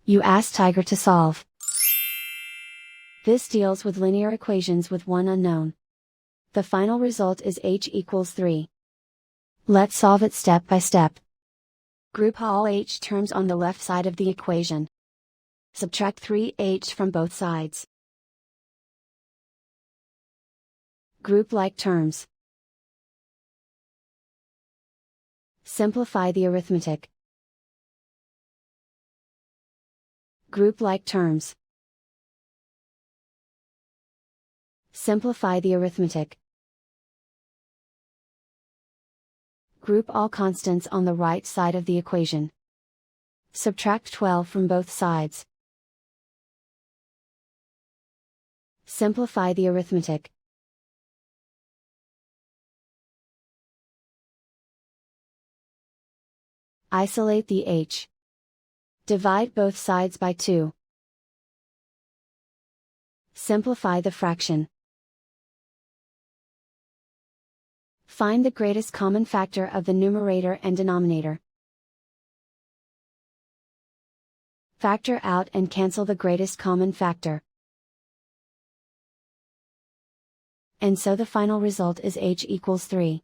You ask Tiger to solve. This deals with linear equations with one unknown. The final result is h equals 3. Let's solve it step by step. Group all h terms on the left side of the equation. Subtract 3h from both sides. Group like terms. Simplify the arithmetic. Group like terms. Simplify the arithmetic. Group all constants on the right side of the equation. Subtract 12 from both sides. Simplify the arithmetic. Isolate the h. Divide both sides by 2. Simplify the fraction. Find the greatest common factor of the numerator and denominator. Factor out and cancel the greatest common factor. And so the final result is h equals 3.